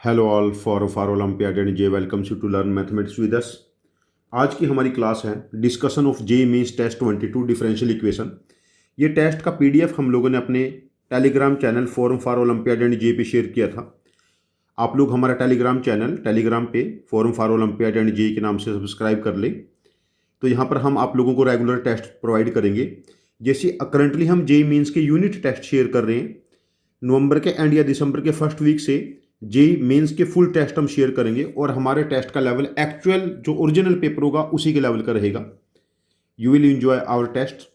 Hello all for olympiad and JEE welcomes you to learn mathematics with us. आज की हमारी class है discussion of JEE Mains test 22 differential equation. ये test का PDF हम लोगों ने अपने Telegram channel forum for olympiad and JEE पे शेयर किया था। आप लोग हमारा टेलीग्राम पे forum for olympiad and JEE के नाम से सब्सक्राइब कर ले। तो यहाँ पर हम आप लोगों को रेगुलर टेस्ट प्रोवाइड करेंगे। जैसे करंटली हम जे मीन्स के यूनिट टेस्ट शेयर कर रहे हैं। नवंबर के एंड या दिसंबर के फर्स्ट वीक से जेई मेंस के फुल टेस्ट हम शेयर करेंगे और हमारे टेस्ट का लेवल एक्चुअल जो ओरिजिनल पेपर होगा उसी के लेवल का रहेगा। You will enjoy our test.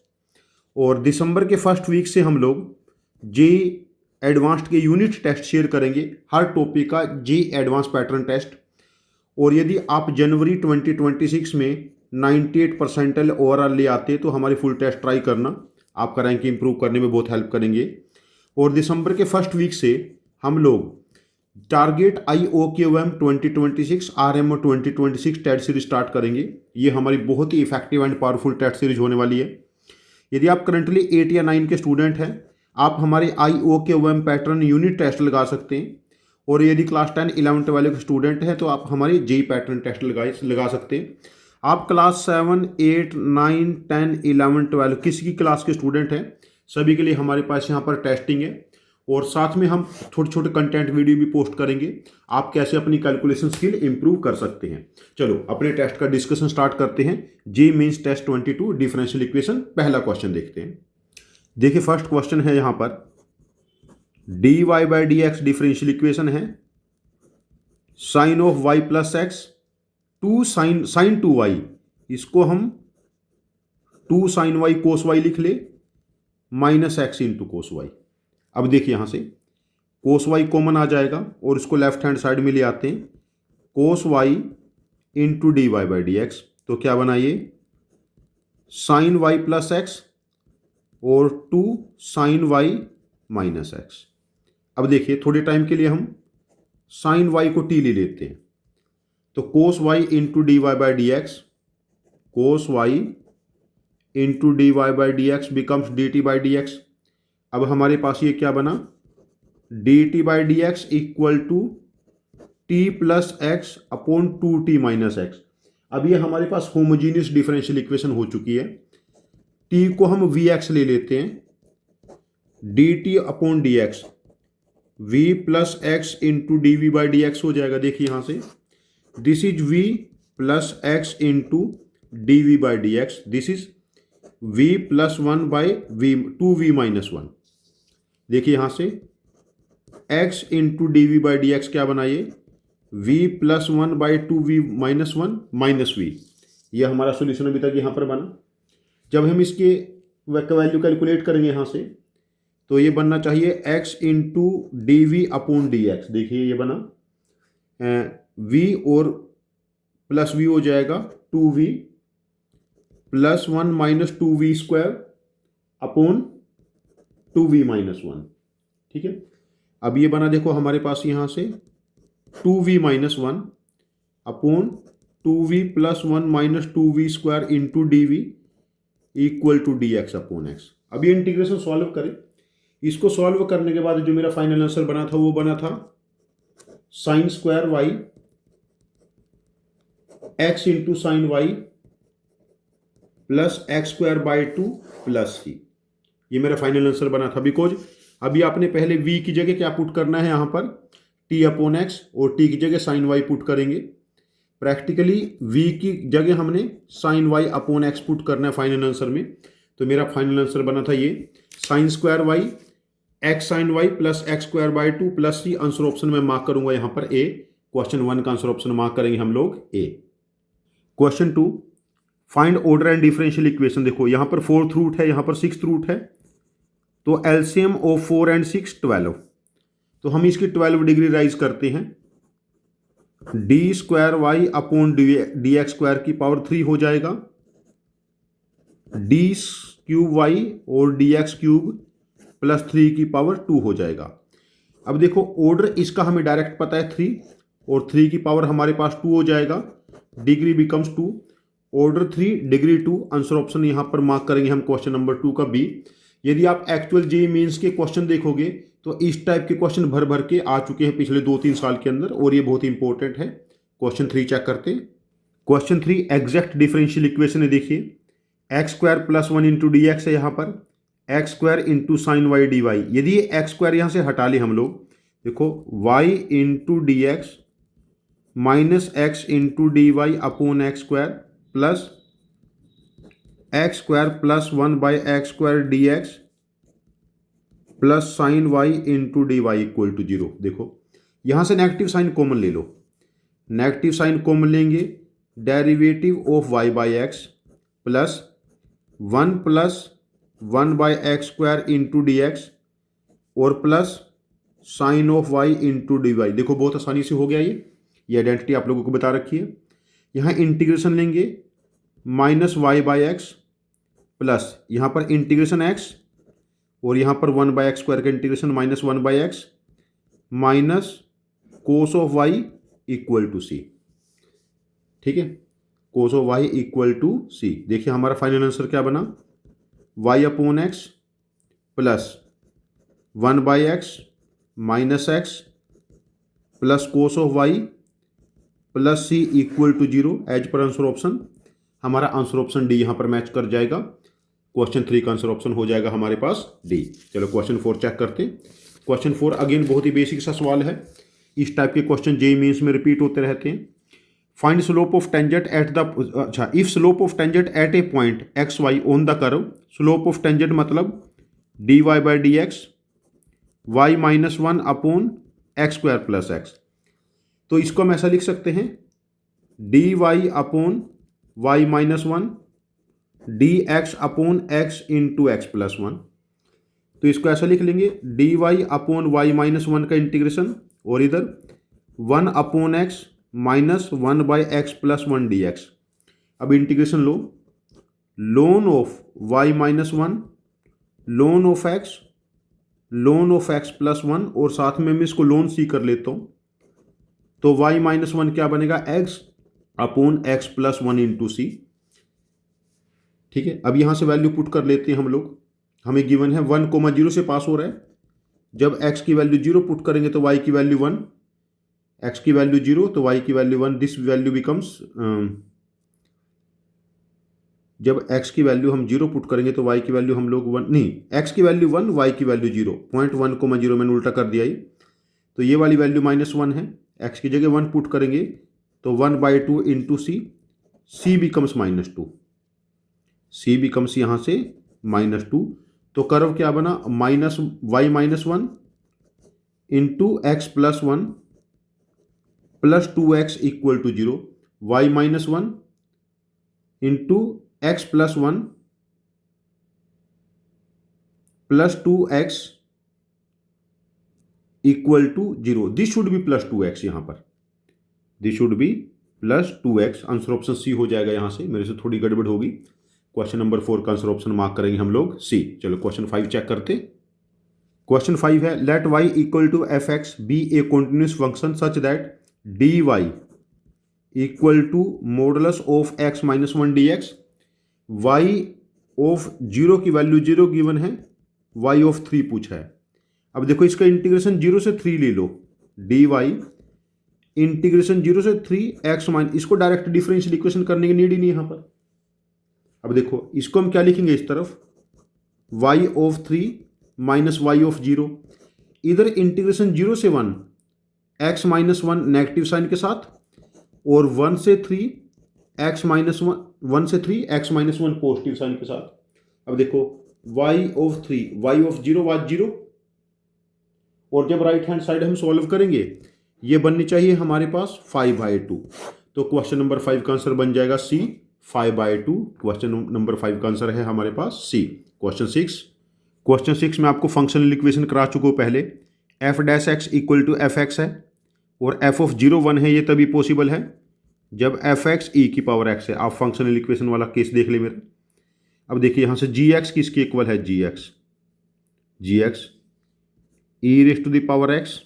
और दिसंबर के फर्स्ट वीक से हम लोग जेई एडवांस्ड के यूनिट टेस्ट शेयर करेंगे, हर टॉपिक का जेई एडवांस पैटर्न टेस्ट। और यदि आप जनवरी 2026 में 98 परसेंटाइल ओवरऑल ले आते तो हमारी फुल टेस्ट ट्राई करना, आपका रैंक इंप्रूव करने में बहुत हेल्प करेंगे। और दिसंबर के फर्स्ट वीक से हम लोग target IOKM 2026 RMO 2026 test series start करेंगे। ये हमारी बहुत ही effective and powerful test series होने वाली है। यदि आप करंटली 8 या 9 के स्टूडेंट हैं, आप हमारे IOKM पैटर्न यूनिट टेस्ट लगा सकते हैं। और यदि क्लास 10 11 12 के स्टूडेंट हैं तो आप हमारे जेई पैटर्न टेस्ट लगा सकते हैं। आप क्लास 7 8 9 10 11 12 किसी की क्लास के स्टूडेंट हैं, सभी के लिए हमारे पास यहाँ पर टेस्टिंग है। और साथ में हम छोटे छोटे कंटेंट वीडियो भी पोस्ट करेंगे, आप कैसे अपनी कैलकुलेशन स्किल इंप्रूव कर सकते हैं। चलो अपने टेस्ट का डिस्कशन स्टार्ट करते हैं। JEE Mains test 22 differential equation. पहला क्वेश्चन देखते हैं। देखिए फर्स्ट क्वेश्चन है यहाँ पर dy by D x differential equation है। Sine of y plus x two sine two y, इसको हम 2 साइन वाई कोस वाई लिख ले minus x into cos y. अब देखिए यहां से कोस वाई कॉमन आ जाएगा और इसको लेफ्ट हैंड साइड में ले आते हैं। Cos y into d Y by D x, तो क्या बना ये साइन वाई प्लस एक्स और 2 साइन वाई माइनस एक्स। अब देखिए थोड़े टाइम के लिए हम साइन वाई को टी ले लेते हैं, तो cos y into d Y by D x, cos y into d Y by D x becomes d t by D x. अब हमारे पास ये क्या बना, d t by D x equal to t plus x upon 2t minus x. अब ये हमारे पास homogeneous differential equation हो चुकी है। टी को हम वी एक्स ले लेते हैं, D T upon D X V plus x into D V by D X हो जाएगा। देखिए यहां से this is v plus x into D V by D X, this is v plus 1 by V 2v minus 1। देखिए यहां से x into D V by D X क्या बनाइए v plus 1 by 2v minus 1 minus v। ये हमारा solution अभी तक यहां पर बना। जब हम इसके वैल्यू कैलकुलेट करेंगे यहां से तो ये बनना चाहिए x into D V upon D X. देखिए ये बना v और प्लस v हो जाएगा 2v plus 1 minus 2v square upon 2v minus 1। ठीक है, अब ये बना देखो हमारे पास यहां से 2v minus 1 upon 2v plus 1 minus 2v square into D V equal to D x upon X. अब ये इंटीग्रेशन सॉल्व करें। इसको सॉल्व करने के बाद जो मेरा फाइनल आंसर बना था वो बना था sine square Y x into sine Y plus x square by 2 plus c. ये मेरा फाइनल आंसर बना था। बिकॉज अभी आपने पहले v की जगह क्या पुट करना है, यहां पर t अपॉन एक्स और t की जगह साइन वाई पुट करेंगे। प्रैक्टिकली v की जगह हमने sine Y upon X put करना है फाइनल आंसर में। तो मेरा फाइनल आंसर बना था ये sine square Y X sine Y plus x square by 2 plus C. Answer option में मार्क करूंगा यहां पर ए। क्वेश्चन 1 का आंसर ऑप्शन मार्क करेंगे हम लोग a. Question 2 find order and differential equation. देखो यहां पर 4th रूट है, यहां पर 6th रूट है, तो एलसीएम ऑफ 4 एंड 6 12। तो हम इसकी 12 डिग्री राइज करते हैं। D square Y upon D X square की पावर 3 हो जाएगा, डी क्यूब वाई और डी एक्स क्यूब प्लस 3 की पावर 2 हो जाएगा। अब देखो ऑर्डर इसका हमें डायरेक्ट पता है 3 और 3 की पावर हमारे पास 2 हो जाएगा, degree becomes 2, order 3 degree 2। Answer option यहां पर मार्क करेंगे हम क्वेश्चन नंबर 2 का बी। यदि आप एक्चुअल जेईई मेंस के क्वेश्चन देखोगे तो इस टाइप के क्वेश्चन भर भर के आ चुके हैं पिछले 2-3 साल के अंदर, और ये बहुत इंपॉर्टेंट है। क्वेश्चन 3 चेक करते हैं। क्वेश्चन 3 एग्जैक्ट डिफरेंशियल इक्वेशन है। देखिए X square plus 1 into D x है यहाँ पर, X square into sine Y D Y. यदि ये एक्स स्क्वायर यहाँ से हटा ले हम लोग, देखो y into D x minus x into d Y upon x square plus x square plus 1 by x square d x plus sine y into d Y equal to 0। देखो यहाँ से नेगेटिव साइन कॉमन ले लो, negative sign common लेंगे, derivative of y by x plus 1 by x square into D x और plus sine of y into d y. देखो बहुत आसानी से हो गया ये आइडेंटिटी आप लोगों को बता रखी है। यहाँ इंटीग्रेशन लेंगे minus y by x plus यहाँ पर इंटीग्रेशन एक्स और यहाँ पर 1 बाई एक्स स्क्वायर का integration minus 1 by x minus cos of y equal to c. ठीक है, cos of y equal to c. देखिए हमारा फाइनल आंसर क्या बना, y upon x plus 1 by x minus x plus cos of y plus c equal to 0 as per answer option. हमारा answer option D यहाँ पर match कर जाएगा। Question 3 का आंसर ऑप्शन हो जाएगा हमारे पास डी। चलो क्वेश्चन 4 चेक करते हैं। क्वेश्चन 4 अगेन बहुत ही बेसिक सा सवाल है। इस टाइप के क्वेश्चन जेईई मेंस में रिपीट होते रहते हैं। Find slope of tangent at the if slope of tangent at a point x y on the curve, slope of tangent मतलब d Y by D x y minus 1 upon x square plus x. तो इसको हम ऐसा लिख सकते हैं D Y upon y minus 1 D x upon x into x plus 1। तो इसको ऐसा लिख लेंगे d Y upon y minus 1 का इंटीग्रेशन और इधर 1 upon x minus 1 by x plus 1 D x. अब इंटीग्रेशन लो, ln of y minus 1 ln of x plus 1 और साथ में मैं इसको लोन सी कर लेता हूँ। तो वाई माइनस 1 क्या बनेगा, x upon x plus 1 into c. ठीक है, अब यहाँ से वैल्यू पुट कर लेते हैं हम लोग। हमें गिवन है 1,0 से पास हो रहा है। जब x की वैल्यू 0 पुट करेंगे तो y की वैल्यू 1, x की वैल्यू 0 तो y की वैल्यू 1। दिस वैल्यू बिकम्स, जब x की वैल्यू हम 0 पुट करेंगे तो y की वैल्यू हम लोग 1 नहीं, x की वैल्यू 1 y की वैल्यू 0, 0.1,0 मैंने उल्टा कर दिया ये। तो ये वाली वैल्यू -1 है, x की जगह 1 पुट करेंगे तो 1/2 into C becomes -2, C becomes यहाँ से -2। तो कर्व क्या बना, Y minus 1 into x plus 1 plus 2x equal to 0, Y minus 1 into x plus 1 plus 2x equal to 0। This should be plus 2x, यहाँ पर this should be plus 2x। Answer option C हो जाएगा। यहाँ से मेरे से थोड़ी गड़बड़ होगी। क्वेश्चन नंबर 4 का आंसर ऑप्शन मार्क करेंगे हम लोग सी। चलो क्वेश्चन 5 चेक करते। क्वेश्चन 5 है let y equal to F x be a continuous function such that D Y equal to modulus of X minus 1 D x. Y of 0 की value 0 given है, Y of 3 पूछा है। अब देखो इसका integration 0 से 3 ले लो, डी वाई इंटीग्रेशन 0 से 3 एक्स माइनस, इसको डायरेक्ट डिफरेंशियल इक्वेशन करने की नीड ही नहीं यहाँ पर। अब देखो इसको हम क्या लिखेंगे इस तरफ, y of 3 minus Y of 0। इधर इंटीग्रेशन 0 से 1 x माइनस 1 नेगेटिव साइन के साथ और 1 से 3 x माइनस 1 से 3 x माइनस 1 पॉजिटिव साइन के साथ। अब देखो y of 3 y of 0 was 0, और जब राइट हैंड साइड हम सॉल्व करेंगे ये बननी चाहिए हमारे पास 5/2। तो क्वेश्चन नंबर 5 का आंसर बन जाएगा सी, 5/2। क्वेश्चन नंबर 5 का आंसर है हमारे पास सी। क्वेश्चन 6 में आपको फंक्शनल इक्वेशन करा चुका हूँ पहले। F dash x equal to F X है और एफ ऑफ 0 1 है। ये तभी पॉसिबल है जब एफ एक्स ई की पावर एक्स है। आप फंक्शनल इक्वेशन वाला केस देख ले मेरे। अब देखिए यहाँ से जी एक्स किसके इक्वल है, g x e raise to the power x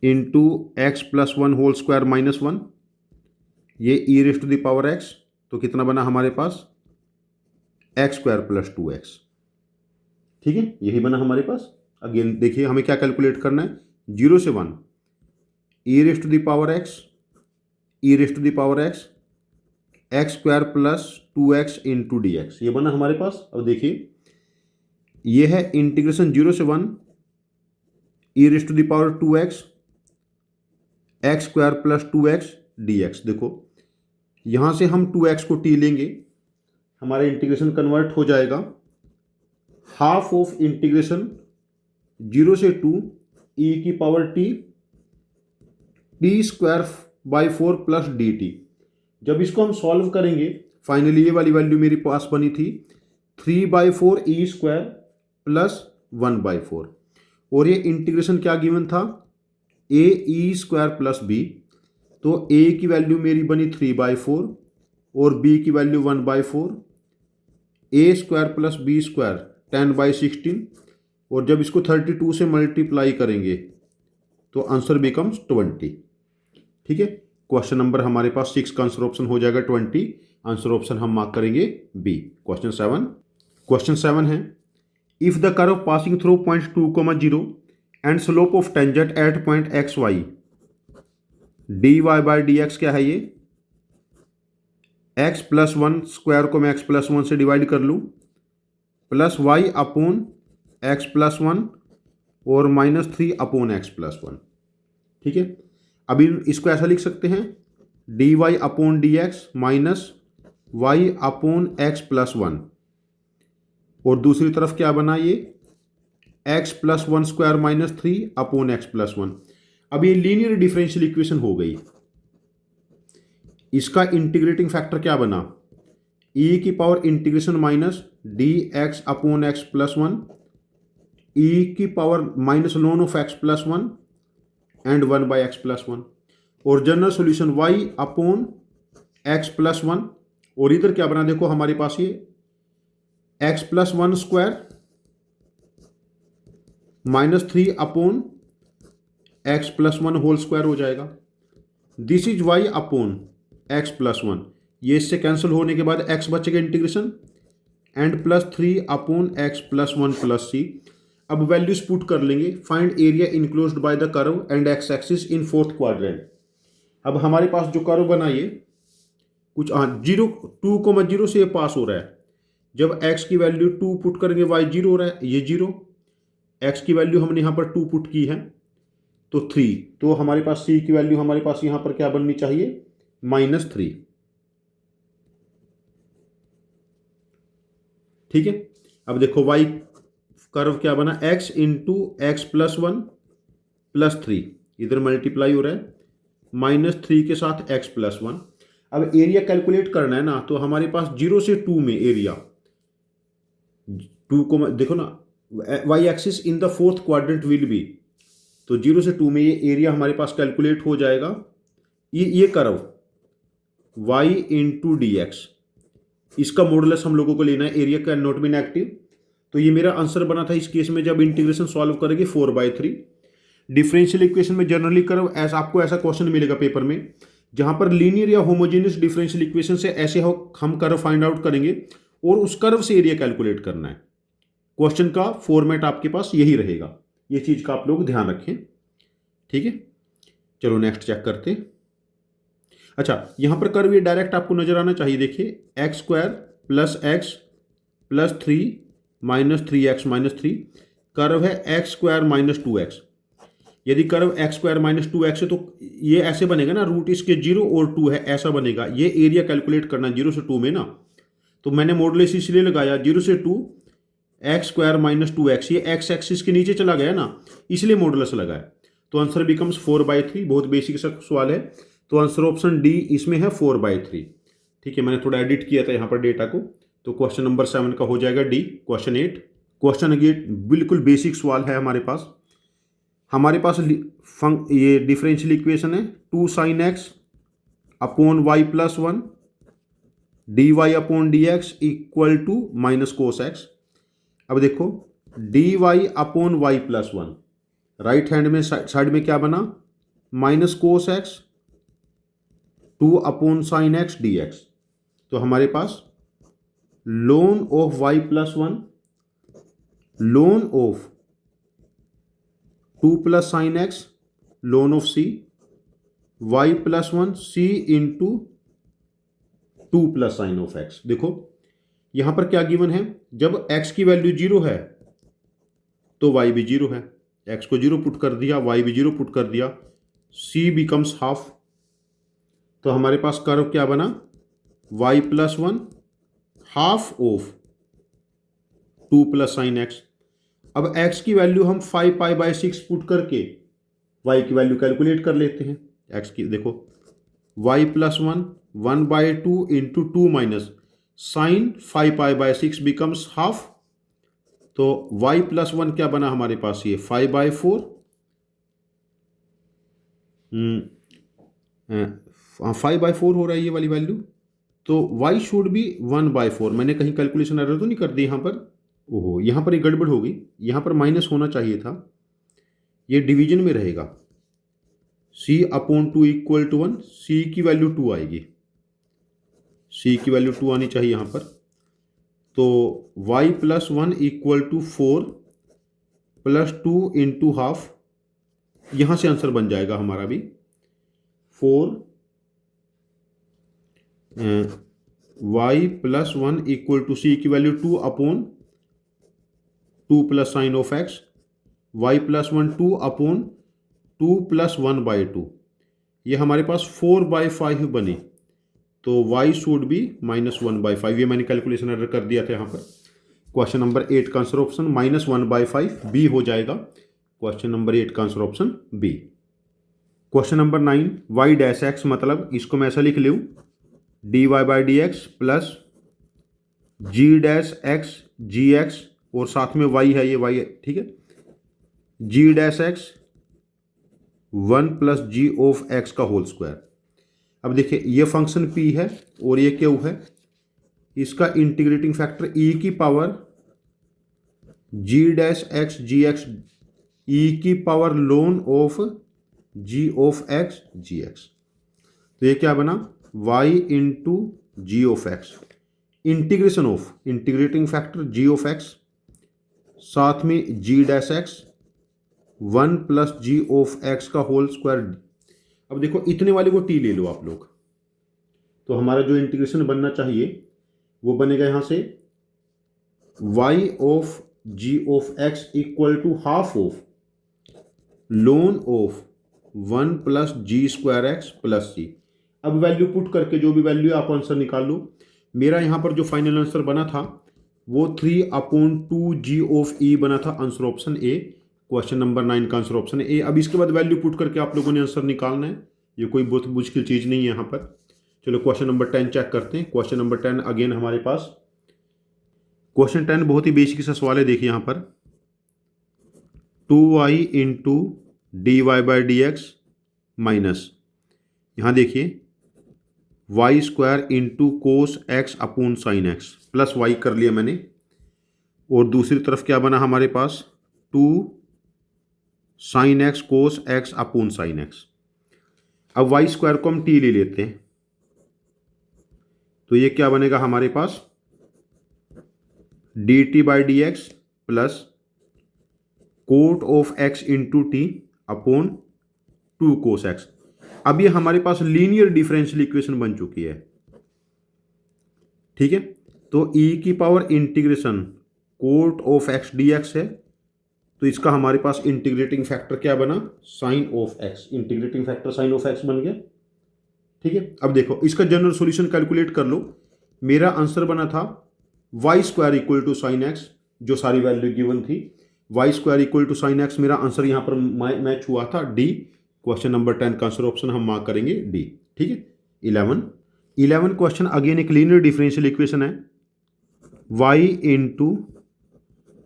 into x plus 1 whole square minus 1। ये e raise to the power x, तो कितना बना हमारे पास एक्स स्क्वायर प्लस 2x। ठीक है, यही बना हमारे पास अगेन देखिए हमें क्या कैलकुलेट करना है, 0 से 1 e raised to the power x, e raised to the power x, x square plus 2x into D x, ये बना हमारे पास। अब देखिए ये है इंटीग्रेशन 0 से 1 e raised to the power 2x, x square plus 2x d x. देखो यहाँ से हम 2x को t लेंगे, हमारा इंटीग्रेशन कन्वर्ट हो जाएगा हाफ ऑफ इंटीग्रेशन 0 से 2 e की power t square by 4 plus D T. जब इसको हम सॉल्व करेंगे फाइनली ये वाली वैल्यू मेरे पास बनी थी 3/4 ई स्क्वायर प्लस 1/4, और ये इंटीग्रेशन क्या गिवन था, ए ई स्क्वायर प्लस बी। तो a की वैल्यू मेरी बनी 3/4 और b की वैल्यू 1/4, ए स्क्वायर प्लस बी स्क्वायर 10/16, और जब इसको 32 से मल्टीप्लाई करेंगे तो आंसर बिकम्स 20। ठीक है, क्वेश्चन नंबर हमारे पास 6 का आंसर ऑप्शन हो जाएगा 20। आंसर ऑप्शन हम मार्क करेंगे बी। क्वेश्चन 7 है, if the curve passing through point 2, 0 and slope of tangent at point x Y, D Y by D X क्या है ये, एक्स प्लस 1 स्क्वायर को मैं एक्स प्लस 1 से डिवाइड कर लूँ, plus Y upon x plus 1 और -3 अपॉन एक्स प्लस 1। ठीक है, अभी इसको ऐसा लिख सकते हैं, D Y upon D x minus Y upon x plus 1, और दूसरी तरफ क्या बना ये, X plus 1 square -3 upon x plus 1। अब ये लीनियर डिफरेंशियल इक्वेशन हो गई। इसका इंटीग्रेटिंग फैक्टर क्या बना, e की power integration minus D x upon x plus 1, e की power minus ln of x plus 1 and 1/x plus 1, और general solution y upon x plus 1, और इधर क्या बना देखो हमारे पास ये X plus 1 square -3 upon x plus 1 whole square हो जाएगा। This is y upon x plus 1, ये इससे कैंसिल होने के बाद x बचेगा integration and plus 3 upon x plus 1 plus सी। अब वैल्यूज पुट कर लेंगे, find area enclosed by the curve and x axis in 4th quadrant. अब हमारे पास जो कर्व बना ये कुछ 2, 0 से ये पास हो रहा है। जब x की वैल्यू 2 पुट करेंगे y 0 हो रहा है, ये 0, x की वैल्यू हमने यहाँ पर 2 पुट की है तो 3, तो हमारे पास c की वैल्यू हमारे पास यहाँ पर क्या बननी चाहिए, -3। ठीक है, अब देखो y कर्व क्या बना, x into x plus 1 plus 3, इधर मल्टीप्लाई हो रहा है -3 के साथ x प्लस 1। अब एरिया कैलकुलेट करना है ना, तो हमारे पास 0 से 2 में एरिया 2 को देखो ना, y axis in the 4th quadrant will be, तो 0 से 2 में ये एरिया हमारे पास कैलकुलेट हो जाएगा। ये curve y into D x, इसका मॉडुलस हम लोगों को लेना है, area can not be negative. तो ये मेरा आंसर बना था इस केस में, जब इंटीग्रेशन सॉल्व करेंगे 4/3। डिफरेंशियल इक्वेशन में जनरली कर्व ऐसा आपको ऐसा क्वेश्चन मिलेगा पेपर में, जहां पर लीनियर या होमोजेनियस डिफरेंशियल इक्वेशन से ऐसे हम कर्व फाइंड आउट करेंगे और उस कर्व से एरिया कैलकुलेट करना है। क्वेश्चन का फॉर्मेट आपके पास यही रहेगा, ये चीज का आप लोग ध्यान रखें। ठीक है, चलो नेक्स्ट चेक करते हैं। अच्छा, यहां पर कर्व ये डायरेक्ट आपको नजर आना चाहिए। देखिए X square plus x plus 3 -3x -3, curve है एक्स स्क्वायर -2x। यदि कर्व एक्स स्क्वायर -2x है तो ये ऐसे बनेगा ना, रूट इसके 0 और 2 है, ऐसा बनेगा। ये एरिया कैलकुलेट करना 0 से 2 में ना, तो मैंने मॉडुलस इसलिए लगाया 0 से 2 एक्स स्क्वायर -2x, ये एक्स एक्सिस के नीचे चला गया ना, इसलिए मॉडुलस लगाया। तो आंसर बिकम्स 4/3। बहुत बेसिक सा सवाल है, तो आंसर ऑप्शन डी इसमें है 4/3। ठीक है, मैंने थोड़ा एडिट किया था यहाँ पर डेटा को, तो क्वेश्चन नंबर 7 का हो जाएगा डी। क्वेश्चन 8, क्वेश्चन अगेन बिल्कुल बेसिक सवाल है हमारे पास। ये डिफरेंशियल इक्वेशन है 2 sin x upon y plus 1 dy upon D x equal to -cos x। अब देखो dy upon y plus 1, right hand में साइड में क्या बना, -cos x 2 upon sin x dx। तो हमारे पास ln of y plus 1 ln of 2 plus sine x ln of c, y plus 1 c into 2 plus sine of x. देखो यहां पर क्या गिवन है, जब x की वैल्यू 0 है तो y भी 0 है, x को 0 पुट कर दिया, y भी 0 पुट कर दिया, c बिकम्स हाफ। तो हमारे पास कर्व क्या बना, y plus 1 half of 2 plus sine x. अब x की वैल्यू हम 5 पाई बाय 6 पुट करके y की वैल्यू कैलकुलेट कर लेते हैं। x की देखो y plus 1 1 by 2 into 2 minus sine 5 pi by 6 becomes half. तो y प्लस 1 क्या बना हमारे पास, ये 5 बाय 4, 5 बाय 4 हो रहा है ये वाली वैल्यू। तो y शुड बी 1 बाय 4। मैंने कहीं कैलकुलेशन एरर तो नहीं कर दी यहाँ पर, ओहो यहाँ पर एक गड़बड़ हो गई, यहाँ पर माइनस होना चाहिए था, ये डिवीजन में रहेगा। c upon 2 equal to 1, c की वैल्यू 2 आएगी, c की वैल्यू 2 आनी चाहिए यहाँ पर। तो y plus 1 equal to 4 plus 2 into half, यहाँ से आंसर बन जाएगा हमारा भी 4 y plus 1 equal to c की value 2 upon 2 plus sine of x, y plus 1 2 upon 2 plus 1 by 2, ये हमारे पास 4 बाई 5 बनी। तो y should be minus 1 by 5, ये मैंने कैलकुलेशन एरर कर दिया था यहाँ पर। क्वेश्चन नंबर 8 का answer option minus 1 by 5 B हो जाएगा। क्वेश्चन नंबर 8 का answer option B. Question number 9 y dash x, मतलब इसको मैं ऐसा लिख लूँ dy by D x plus g dash x g x, और साथ में y है, ये y है, ठीक है, g dash x 1 plus g of x का होल स्क्वायर। अब देखिए ये फंक्शन p है और ये q है, इसका इंटीग्रेटिंग फैक्टर e की power g dash x g x, e की power ln of g of x g x. तो ये क्या बना, y into g of x, integration of integrating factor g of x, साथ में g dash x 1 plus g of x का whole square. अब देखो इतने वाले को t ले लो आप लोग, तो हमारा जो इंटीग्रेशन बनना चाहिए वो बनेगा यहाँ से y of g of x equal to half of ln of 1 plus g square x plus c। अब वैल्यू पुट करके जो भी वैल्यू आप आंसर निकाल लो। मेरा यहाँ पर जो फाइनल आंसर बना था वो 3 अपॉन 2 जी ऑफ e बना था, answer option A. Question number 9 का आंसर ऑप्शन ए। अब इसके बाद वैल्यू पुट करके आप लोगों ने आंसर निकालना है, ये कोई बहुत मुश्किल चीज़ नहीं है यहाँ पर। चलो क्वेश्चन नंबर 10 चेक करते हैं। क्वेश्चन नंबर 10 अगेन हमारे पास क्वेश्चन 10 बहुत ही बेसिक सा सवाल है। देखिए यहाँ पर 2y into d Y by D x minus, यहाँ देखिए y square into cos x upon sine x plus y कर लिया मैंने, और दूसरी तरफ क्या बना हमारे पास 2 sine x cos x upon sine x. अब वाई स्क्वायर को हम टी ले लेते हैं, तो ये क्या बनेगा हमारे पास d t by D x plus cot of x into t upon 2 cos x. अब ये हमारे पास लीनियर डिफरेंशियल इक्वेशन बन चुकी है, ठीक है। तो e की power integration cot of x d x है, तो इसका हमारे पास इंटीग्रेटिंग फैक्टर क्या बना, sine of x, integrating factor sine of x बन गया, ठीक है। अब देखो इसका जनरल सॉल्यूशन कैलकुलेट कर लो। मेरा आंसर बना था y square equal to sine x, जो सारी वैल्यू गिवन थी, y square equal to sine x. मेरा आंसर यहाँ पर मैच हुआ था डी। क्वेश्चन नंबर 10 का आंसर ऑप्शन हम मार्क करेंगे डी, ठीक है। 11 क्वेश्चन अगेन एक लीनियर डिफरेंशियल इक्वेशन है, y into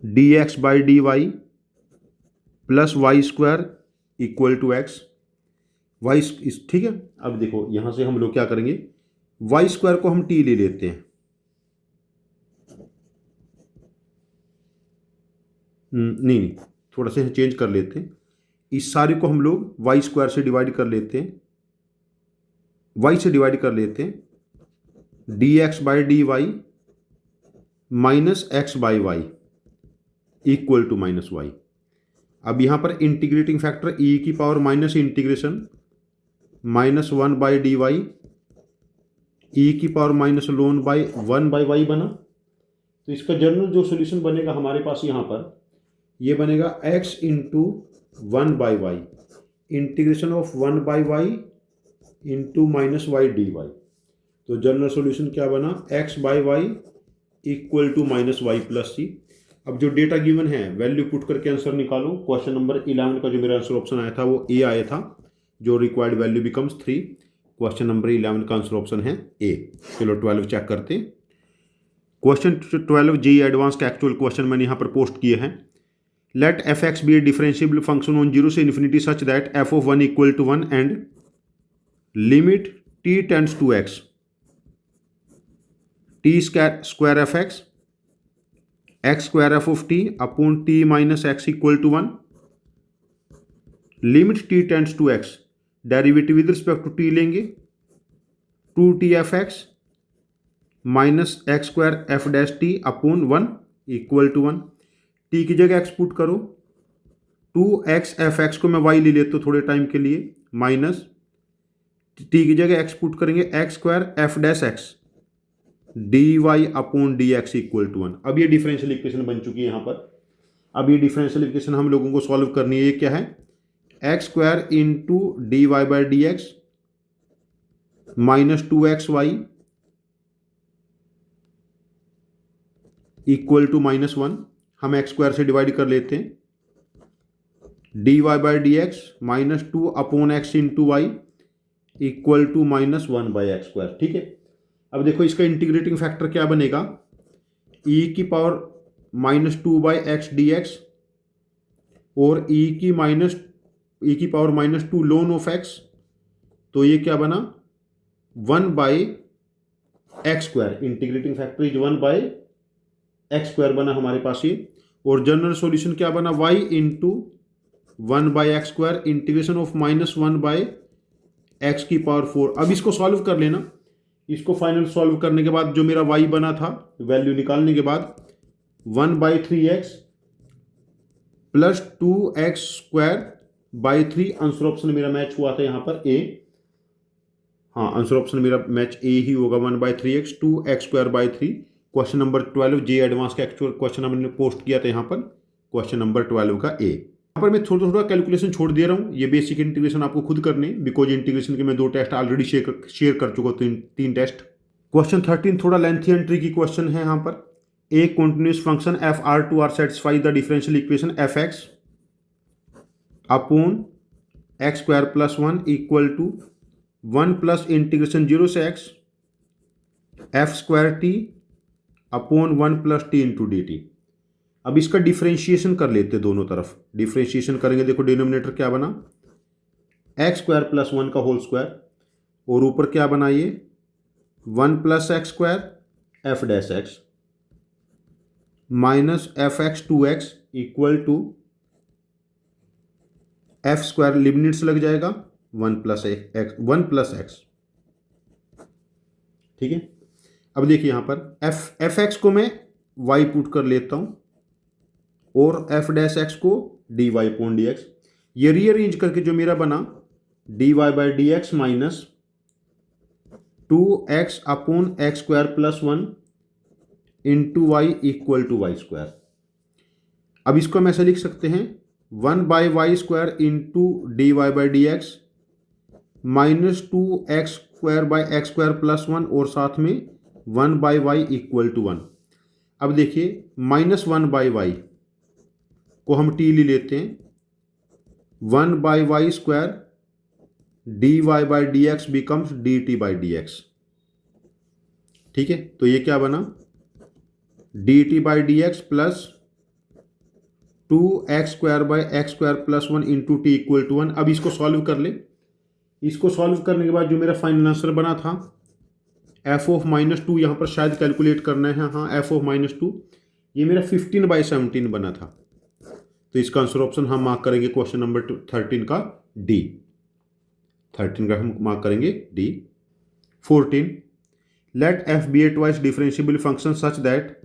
D x by d y plus y square equal to x, y, ठीक है। अब देखो यहां से हम लोग क्या करेंगे, वाई स्क्वायर को हम टी ले लेते हैं, नहीं थोड़ा सा चेंज कर लेते हैं, इस सारे को हम लोग वाई स्क्वायर से डिवाइड कर लेते हैं, वाई से डिवाइड कर लेते हैं, d x by d y minus x by y equal to minus y. अब यहाँ पर इंटीग्रेटिंग फैक्टर ई की power minus integration -1 by d y e की power minus ln by 1 by y बना। तो इसका जनरल जो सोल्यूशन बनेगा हमारे पास यहाँ पर ये बनेगा x into 1 by y integration of 1 by y into minus y D y. तो जनरल सोल्यूशन क्या बना, x by y equal to minus y plus सी। अब जो डेटा गिवन है वैल्यू पुट करके आंसर निकालो। क्वेश्चन नंबर 11 का जो मेरा आंसर ऑप्शन आया था वो ए आया था, जो required value becomes 3। Question number 11 का आंसर ऑप्शन है ए। चलो 12 चेक करते हैं। क्वेश्चन 12 जेईई एडवांस का एक्चुअल क्वेश्चन मैंने यहाँ पर पोस्ट किए हैं। Let f x be a differentiable function on 0 से infinity such that f of 1 equal to 1 and limit t tends to x t square f x square f of t upon t minus x equal to 1। Limit t tends to x, derivative with respect to t लेंगे 2t F x minus x square f dash t upon 1 equal to 1। टी की जगह x put करो, 2x F x को मैं y ले लेता हूँ थोड़े टाइम के लिए, माइनस टी की जगह एक्स पुट करेंगे x square f dash x d Y upon D x equal to 1। अब ये डिफरेंशियल इक्वेशन बन चुकी है यहाँ पर। अब ये डिफरेंशियल इक्वेशन हम लोगों को सॉल्व करनी है। ये क्या है, x square into d Y by D x minus 2xy equal to -1। हम एक्स स्क्वायर से डिवाइड कर लेते हैं। D Y by D x -2 upon x into y equal to -1 by x square. ठीक है, अब देखो इसका इंटीग्रेटिंग फैक्टर क्या बनेगा, e की power -2 by x d x और e की पावर -2 लोन ऑफ एक्स। तो ये क्या बना, 1 by x square. Integrating factor is 1 by x square बना हमारे पास ये। और जनरल सॉल्यूशन क्या बना, y into 1 by x square integration of -1 by x की पावर 4। अब इसको सॉल्व कर लेना। इसको फाइनल सॉल्व करने के बाद जो मेरा y बना था वैल्यू निकालने के बाद 1 by 3x plus 2x square by 3। Answer option मेरा मैच हुआ था यहाँ पर ए। हाँ, आंसर ऑप्शन मेरा मैच ए ही होगा, 1 by 3x 2x square by 3। Question number 12 JEE advance का एक्चुअल क्वेश्चन हमने पोस्ट किया था यहाँ पर, क्वेश्चन नंबर 12 का ए। यहाँ पर मैं थोड़ा थोड़ा कैलकुलेशन छोड़ दे रहा हूँ। ये बेसिक इंटीग्रेशन आपको खुद करने, बिकॉज इंटीग्रेशन के मैं 2 टेस्ट ऑलरेडी शेयर कर चुका हूँ, 3 टेस्ट। क्वेश्चन 13 थोड़ा लेंथी एंड ट्रिकी क्वेश्चन है। यहाँ पर एक continuous function f R to R satisfy the differential equation f x upon x square plus 1 equal to 1 plus integration 0 से x f square t upon 1 plus t into d t. अब इसका differentiation कर लेते दोनों तरफ। Differentiation करेंगे, देखो denominator क्या बना, एक्स स्क्वायर प्लस 1 का होल स्क्वायर और ऊपर क्या बना ये 1 plus x square f dash x minus f x 2x equal to f square, limits लग जाएगा 1 प्लस एक्स। ठीक है, अब देखिए यहाँ पर एफ एक्स को मैं y पुट कर लेता हूँ और एफ डैश एक्स को d Y upon D x. ये रीअरेंज करके जो मेरा बना d Y by D x minus 2x upon x square plus 1 into y equal to y square. अब इसको हम ऐसे लिख सकते हैं 1 by y square into d Y by D x minus 2x square by x square plus 1 और साथ में 1 बाई वाई इक्वल टू 1। अब देखिए -1 बाई वाई को हम टी ले लेते हैं, 1 by y square d Y by D x becomes d t by D x. ठीक है, तो ये क्या बना d t by D x plus 2x square by x square plus 1 into t equal to 1। अब इसको सॉल्व कर ले। इसको सॉल्व करने के बाद जो मेरा फाइनल आंसर बना था एफ ऑफ -2, यहाँ पर शायद कैलकुलेट करना है। हाँ, एफ ऑफ -2 ये मेरा 15 बाई 17 बना था। तो इसका आंसर ऑप्शन हम मार्क करेंगे क्वेश्चन नंबर 13 का डी। 13 का हम मार्क करेंगे d. 14 let f be a twice differentiable function such that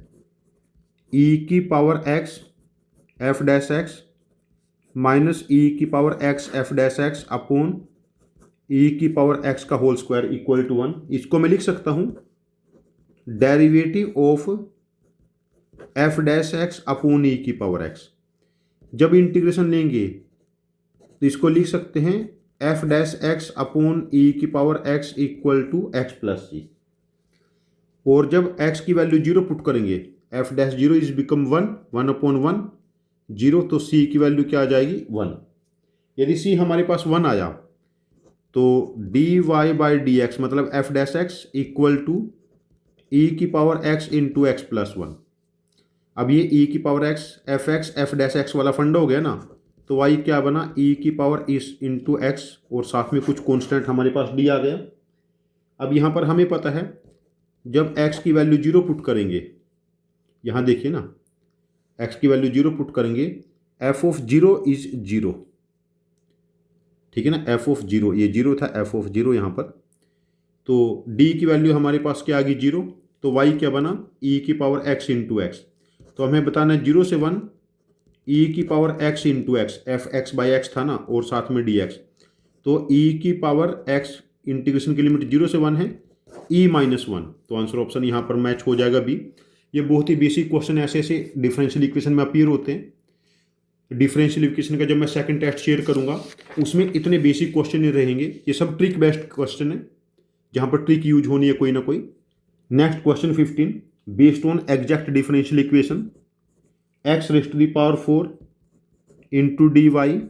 e की power x f dash x minus e की power x f dash x upon e की power x का whole square equal to 1। इसको मैं लिख सकता हूँ derivative of f dash x upon e की पावर एक्स। जब इंटीग्रेशन लेंगे तो इसको लिख सकते हैं F dash x upon e की power x equal to x plus सी। और जब एक्स की वैल्यू जीरो पुट करेंगे F dash zero is become one upon one zero, तो सी की वैल्यू क्या आ जाएगी 1। यदि सी हमारे पास 1 आया तो d Y by D x मतलब f dash x equal to e की power x into x plus 1। अब ये ई की power x f dash x वाला फंड हो गया ना, तो वाई क्या बना ई की पावर इस इंटू एक्स और साथ में कुछ कॉन्स्टेंट हमारे पास डी आ गया। अब यहाँ पर हमें पता है जब एक्स की वैल्यू जीरो पुट करेंगे, यहाँ देखिए ना एक्स की वैल्यू जीरो पुट करेंगे F of zero is zero, ठीक है ना, एफ ऑफ जीरो ये जीरो था एफ ऑफ जीरो यहाँ पर। तो डी की वैल्यू हमारे पास क्या आ गई जीरो, तो वाई क्या बना ई की पावर एक्स इंटू एक्स। तो हमें बताना है जीरो से 1 ई की power x into x, F x by x था ना और साथ में डी एक्स, तो ई की पावर एक्स इंटीग्रेशन की लिमिट 0 से 1 है ई माइनस 1, तो आंसर ऑप्शन यहाँ पर मैच हो जाएगा बी। ये बहुत ही बेसिक क्वेश्चन ऐसे ऐसे डिफरेंशियल इक्वेशन में अपीयर होते हैं। डिफरेंशियल इक्वेशन का जब मैं सेकंड टेस्ट शेयर करूंगा उसमें इतने बेसिक क्वेश्चन नहीं रहेंगे, ये सब ट्रिक बेस्ड क्वेश्चन है जहाँ पर ट्रिक यूज होनी है कोई ना कोई। Next question 15, based on exact differential equation x raised to the power 4 into d y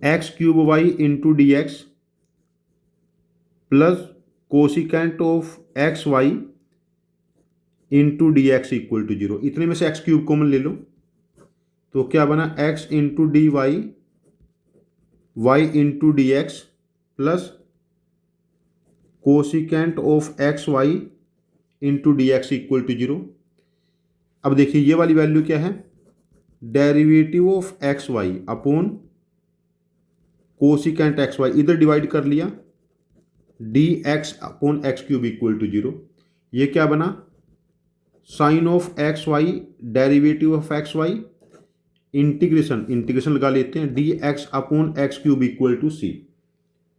x cube y into D x plus cosecant of x y into D x equal to 0। इतने में से x cube common ले लो तो क्या बना x into d y y into D x plus cosecant of x y into D x equal to 0। अब देखिए ये वाली वैल्यू क्या है derivative of x y upon cosecant x y, इधर डिवाइड कर लिया d x upon x cube equal to 0। ये क्या बना sine of x y derivative of x y integration लगा लेते हैं d x upon x cube equal to c,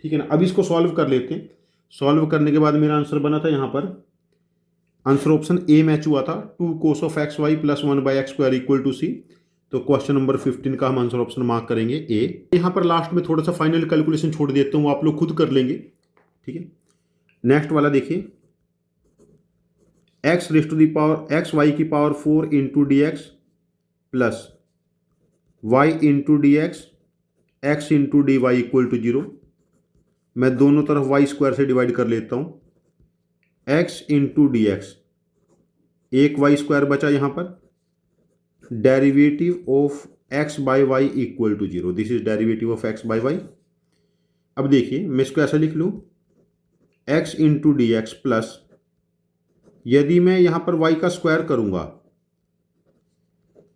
ठीक है ना। अब इसको सॉल्व कर लेते हैं। सॉल्व करने के बाद मेरा आंसर बना था यहाँ पर आंसर ऑप्शन ए मैच हुआ था 2 cos of x y plus 1 by x square equal to c. तो क्वेश्चन नंबर 15 का हम आंसर ऑप्शन मार्क करेंगे ए। यहाँ पर लास्ट में थोड़ा सा फाइनल कैलकुलेशन छोड़ देता हूँ, आप लोग खुद कर लेंगे, ठीक है। नेक्स्ट वाला देखिए x raised to the power x y की power 4 into D x plus y into D x into d Y equal to 0। मैं दोनों तरफ वाई स्क्वायर से डिवाइड कर लेता हूँ एक्स इंटू डी एक्स, एक वाई स्क्वायर बचा यहाँ पर derivative of x by y equal to 0, this is derivative of x by y. अब देखिए मैं इसको ऐसा लिख लूँ x into D x plus, यदि मैं यहाँ पर y का स्क्वायर करूँगा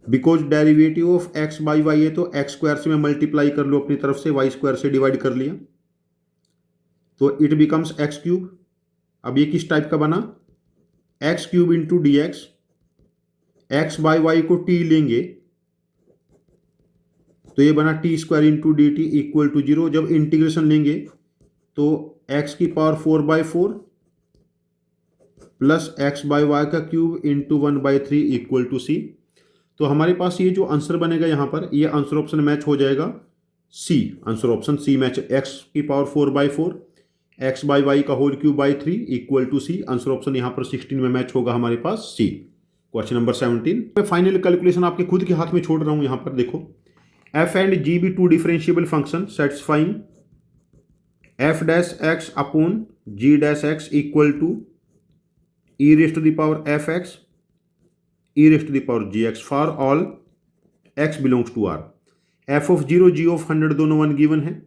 because derivative of x by y है तो एक्स स्क्वायर से मैं मल्टीप्लाई कर लूँ अपनी तरफ से, वाई स्क्वायर से डिवाइड कर लिया तो इट बिकम्स एक्स क्यूब। अब ये किस टाइप का बना x cube into D x by y को टी लेंगे तो ये बना t square into d t equal to 0। जब इंटीग्रेशन लेंगे तो एक्स की power 4/4 plus x by y का cube into 1/3 equal to c. तो हमारे पास ये जो आंसर बनेगा यहाँ पर ये आंसर ऑप्शन मैच हो जाएगा c, answer option c match, x की पावर 4/4 एक्स बाई वाई का whole cube by 3 equal to c. Answer option यहाँ पर 16 में मैच होगा हमारे पास सी। क्वेश्चन नंबर 17, मैं फाइनल कैलकुलेशन आपके खुद के हाथ में छोड़ रहा हूँ। यहाँ पर देखो f and g be two differentiable function satisfying f dash x upon g dash x equal to e raised to the power f x e raised to the power g x for all x belongs to R. F of 0 g of 100 दोनों 1 given है,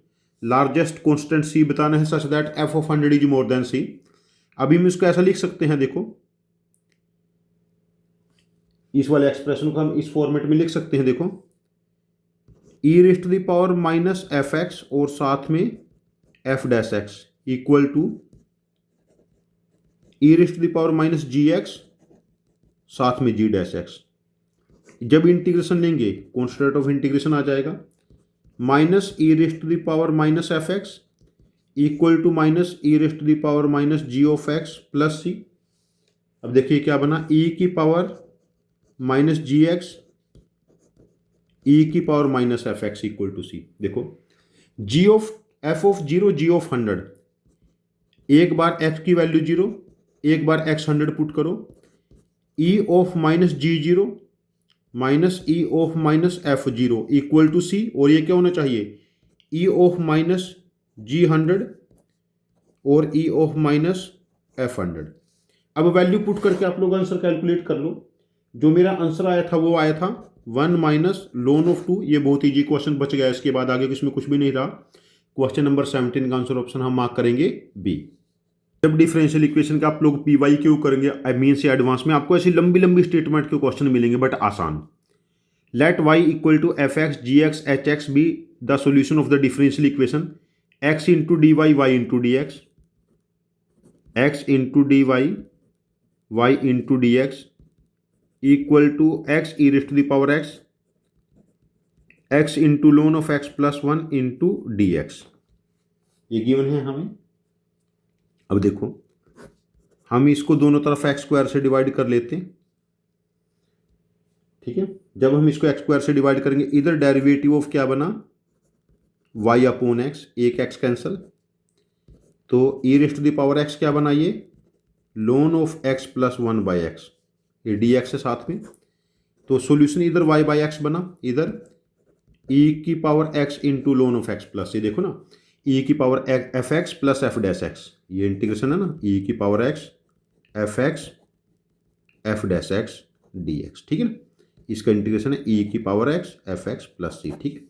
largest constant c बताना है such that f of 100 is more than c. अभी हम इसको ऐसा लिख सकते हैं, देखो इस वाले एक्सप्रेशन को हम इस फॉर्मेट में लिख सकते हैं। देखो e raised to the power minus f x और साथ में f dash x equal to e raised to the power minus g x साथ में जी डैश एक्स। जब इंटीग्रेशन लेंगे कॉन्स्टेंट ऑफ इंटीग्रेशन आ जाएगा minus e raised to the power minus f x equal to minus e raised to the power minus g of x plus सी। अब देखिए क्या बना, ई की power minus g x e की power minus f x equal to c. देखो g of f of zero g of 100, एक बार x की value 0, एक बार एक्स 100 पुट करो, e of minus g 0 minus e of minus f 0 equal to c. और ये क्या होना चाहिए, ई ऑफ माइनस जी 100 और ई ऑफ माइनस एफ 100। अब वैल्यू पुट करके आप लोग आंसर कैलकुलेट कर लो। जो मेरा आंसर आया था वो आया था 1 माइनस ln ऑफ 2। ये बहुत ईजी क्वेश्चन बच गया, इसके बाद आगे इसमें कुछ भी नहीं रहा। क्वेश्चन नंबर 17 का आंसर ऑप्शन हम मार्क करेंगे बी। जब डिफरेंशियल इक्वेशन का आप लोग पी वाई क्यू करेंगे मीन से एडवांस में, आपको ऐसी लंबी लंबी स्टेटमेंट के क्वेश्चन मिलेंगे बट आसान। Let y equal to F x g x h x be the solution of the differential equation x into d y y into D x, x into d y y into D x equal to x e raise to the power x, x into ln of x plus 1 into D x. ये given है हमें। अब देखो हम इसको दोनों तरफ x square से डिवाइड कर लेते हैं, ठीक है। जब हम इसको एक्स स्क्वायर से डिवाइड करेंगे, इधर डेरिवेटिव ऑफ क्या बना, वाई अपॉन एक्स, एक एक्स कैंसल, तो e raise to the power x क्या बना, ये ln of x plus 1 by x, ये डी एक्स है साथ में। तो सॉल्यूशन इधर y बाई एक्स बना, इधर e की power x into ln of x plus, ये देखो ना e की power f x plus f dash x, ये इंटीग्रेशन है ना, e की power x f x f dash x d x, ठीक है ना। इसका इंटीग्रेशन है e की power x f x plus c, ठीक।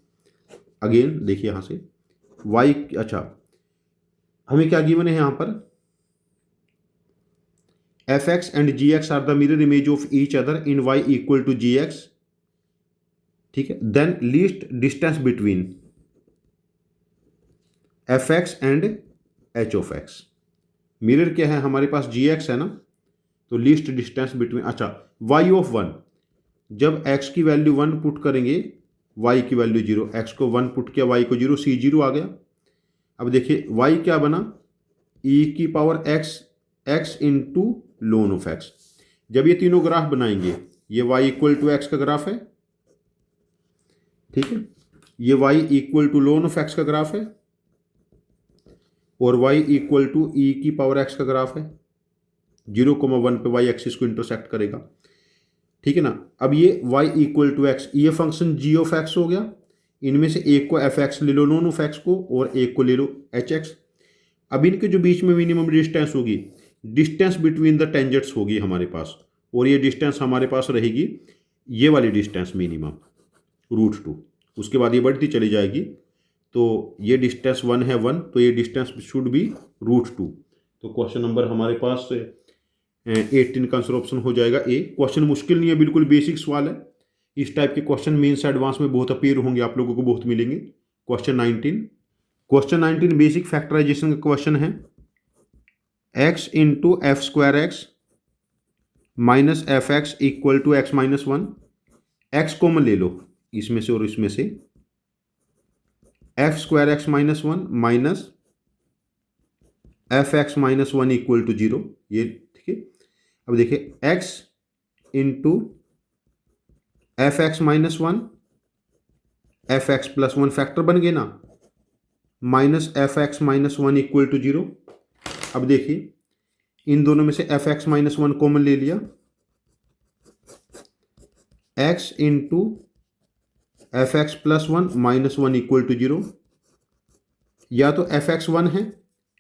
अगेन देखिए यहाँ से y, अच्छा हमें क्या गिवन है यहाँ पर, f x and g x are the mirror image of each other in y equal to g x, ठीक है। Then least distance between f x and h of x. Mirror क्या है हमारे पास, जी एक्स है ना, तो least distance between, अच्छा वाई ऑफ 1, जब एक्स की वैल्यू 1 पुट करेंगे वाई की वैल्यू 0, एक्स को 1 पुट किया वाई को 0, सी 0 आ गया। अब देखिए वाई क्या बना, ई की power x x into ln of x. जब ये तीनों ग्राफ बनाएंगे, ये y इक्वल टू एक्स का ग्राफ है, ठीक है, ये y equal to ln of x का ग्राफ है, और y इक्वल टू e की पावर x का ग्राफ है। 0,1 पे y एक्सिस को इंटरसेक्ट करेगा, ठीक है ना। अब ये y इक्वल टू एक्स, ये फंक्शन g ऑफ एक्स हो गया, इनमें से एक को एफ एक्स ले लो ln ऑफ एक्स को, और एक को ले लो एच एक्स। अब इनके जो बीच में मिनिमम डिस्टेंस होगी, डिस्टेंस बिटवीन द टेंजेंट्स होगी हमारे पास, और ये डिस्टेंस हमारे पास रहेगी ये वाली डिस्टेंस मिनिमम √2। उसके बाद ये बढ़ती चली जाएगी, तो ये डिस्टेंस 1 है 1, तो ये डिस्टेंस शुड बी √2। तो क्वेश्चन नंबर हमारे पास 18 का आंसर ऑप्शन हो जाएगा ए। क्वेश्चन मुश्किल नहीं है, बिल्कुल बेसिक सवाल है। इस टाइप के क्वेश्चन मेंस एडवांस में बहुत अपीयर होंगे, आप लोगों को बहुत मिलेंगे। क्वेश्चन 19 बेसिक फैक्टराइजेशन का क्वेश्चन है। X into f square x minus f x equal to x minus 1। X common ले लो इसमें से और इसमें से, f square x minus 1 minus f x minus 1 equal to 0, ये ठीक है। अब देखिए x into f x minus 1 f x plus 1 factor बन गए ना, minus f x minus 1 equal to 0। अब देखिए इन दोनों में से एफ एक्स माइनस 1 कॉमन ले लिया, x into f x plus 1 minus 1 equal to 0। या तो एफ एक्स 1 है,